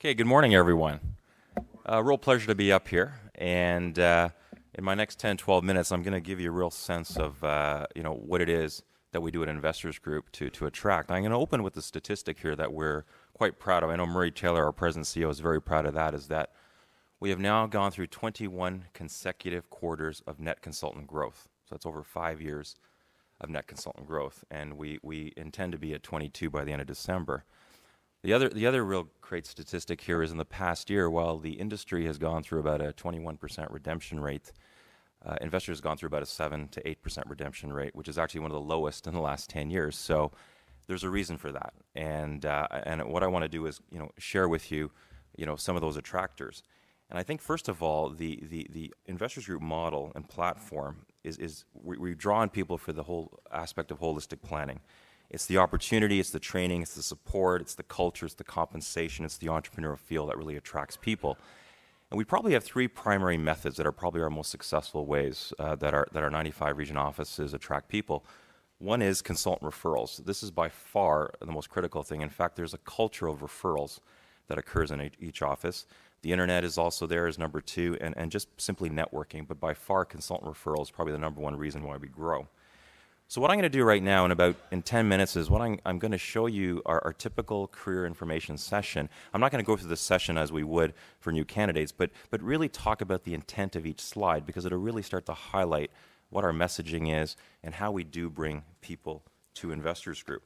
Okay, good morning, everyone. Real pleasure to be up here. And in my next 10, 12 minutes, I'm going to give you a real sense of what it is that we do at Investors Group to attract. I'm going to open with a statistic here that we're quite proud of. I know Murray Taylor, our president and CEO, is very proud of that, is that we have now gone through 21 consecutive quarters of net consultant growth. So that's over 5 years of net consultant growth. And we intend to be at 22 by the end of December. The other real great statistic here is in the past year, while the industry has gone through about a 21% redemption rate, Investors has gone through about a 7 to 8% redemption rate, which is actually one of the lowest in the last 10 years. So there's a reason for that. And what I want to do is share with you some of those attractors. And I think first of all, the Investors Group model and platform is we draw on people for the whole aspect of holistic planning. It's the opportunity, it's the training, it's the support, it's the culture, it's the compensation, it's the entrepreneurial feel that really attracts people. And we probably have three primary methods that are probably our most successful ways that our 95 region offices attract people. One is consultant referrals. This is by far the most critical thing. In fact, there's a culture of referrals that occurs in each office. The internet is also there as number two, and just simply networking. But by far, consultant referrals is probably the number one reason why we grow. So what I'm going to do right now in 10 minutes is I'm going to show you our typical career information session. I'm not going to go through the session as we would for new candidates, but really talk about the intent of each slide, because it'll really start to highlight what our messaging is and how we do bring people to Investors Group.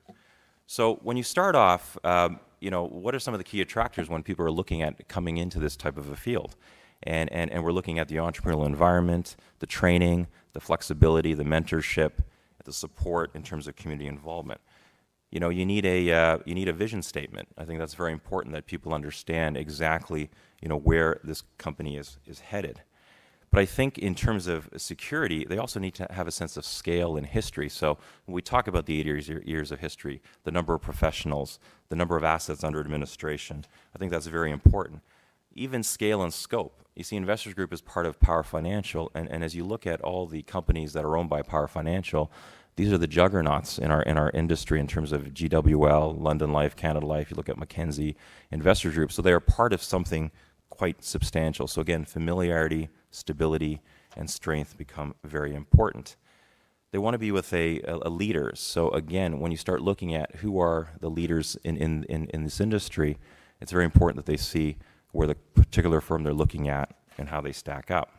So when you start off, what are some of the key attractors when people are looking at coming into this type of a field? And we're looking at the entrepreneurial environment, the training, the flexibility, the mentorship, the support in terms of community involvement. You need a vision statement. I think that's very important that people understand exactly where this company is headed. But I think in terms of security, they also need to have a sense of scale and history. So when we talk about the 80 years of history, the number of professionals, the number of assets under administration, I think that's very important. Even scale and scope. You see, Investors Group is part of Power Financial, and as you look at all the companies that are owned by Power Financial, these are the juggernauts in our industry in terms of GWL, London Life, Canada Life. You look at Mackenzie, Investors Group. So they are part of something quite substantial. So again, familiarity, stability, and strength become very important. They want to be with a leader. So again, when you start looking at who are the leaders in this industry, it's very important that they see where the particular firm they're looking at and how they stack up.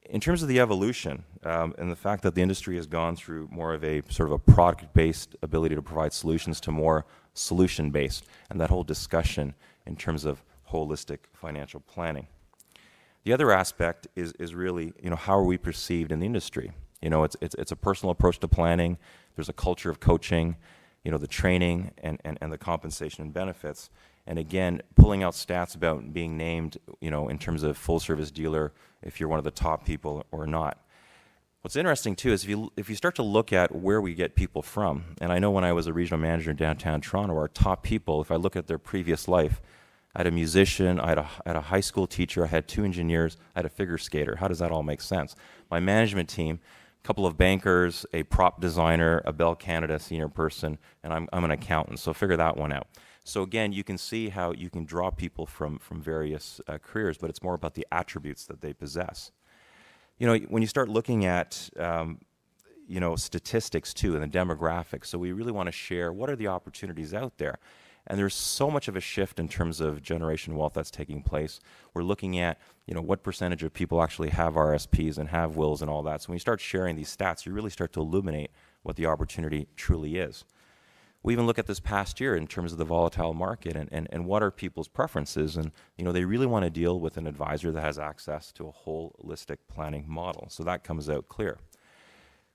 In terms of the evolution and the fact that the industry has gone through more of a sort of a product-based ability to provide solutions to more solution-based, and that whole discussion in terms of holistic financial planning. The other aspect is really, how are we perceived in the industry? It's a personal approach to planning. There's a culture of coaching, the training and the compensation and benefits. And again, pulling out stats about being named, in terms of full service dealer, if you're one of the top people or not. What's interesting too is if you start to look at where we get people from, and I know when I was a regional manager in downtown Toronto, our top people, if I look at their previous life, I had a musician, I had a high school teacher, I had 2 engineers, I had a figure skater. How does that all make sense? My management team, a couple of bankers, a prop designer, a Bell Canada senior person, and I'm an accountant. So figure that one out. So again, you can see how you can draw people from various careers, but it's more about the attributes that they possess. When you start looking at statistics too and the demographics, so we really want to share what are the opportunities out there. And there's so much of a shift in terms of generation wealth that's taking place. We're looking at what percentage of people actually have RSPs and have wills and all that. So when you start sharing these stats, you really start to illuminate what the opportunity truly is. We even look at this past year in terms of the volatile market and what are people's preferences. And they really want to deal with an advisor that has access to a holistic planning model. So that comes out clear.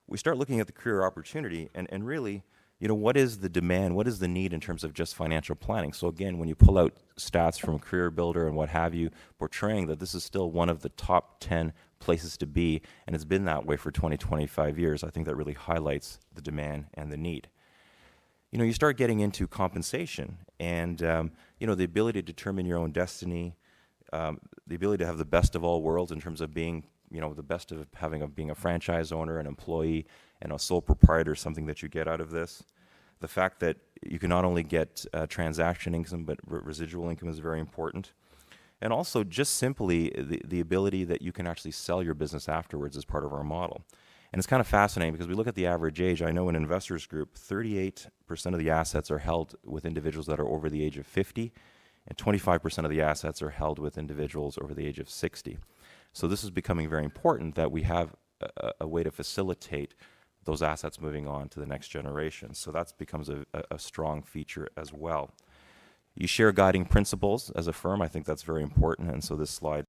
We start looking at the career opportunity and really, what is the demand? What is the need in terms of just financial planning? So again, when you pull out stats from Career Builder and what have you, portraying that this is still one of the top 10 places to be, and it's been that way for 20, 25 years, I think that really highlights the demand and the need. You start getting into compensation and, the ability to determine your own destiny, the ability to have the best of all worlds in terms of being, the best of being a franchise owner, an employee, and a sole proprietor is something that you get out of this. The fact that, you can not only get transaction income, but residual income is very important. And also just simply the ability that you can actually sell your business afterwards as part of our model. And it's kind of fascinating because we look at the average age. I know in Investors Group, 38% of the assets are held with individuals that are over the age of 50, and 25% of the assets are held with individuals over the age of 60. So this is becoming very important that we have a way to facilitate those assets moving on to the next generation. So that becomes a strong feature as well. You share guiding principles as a firm. I think that's very important. And so this slide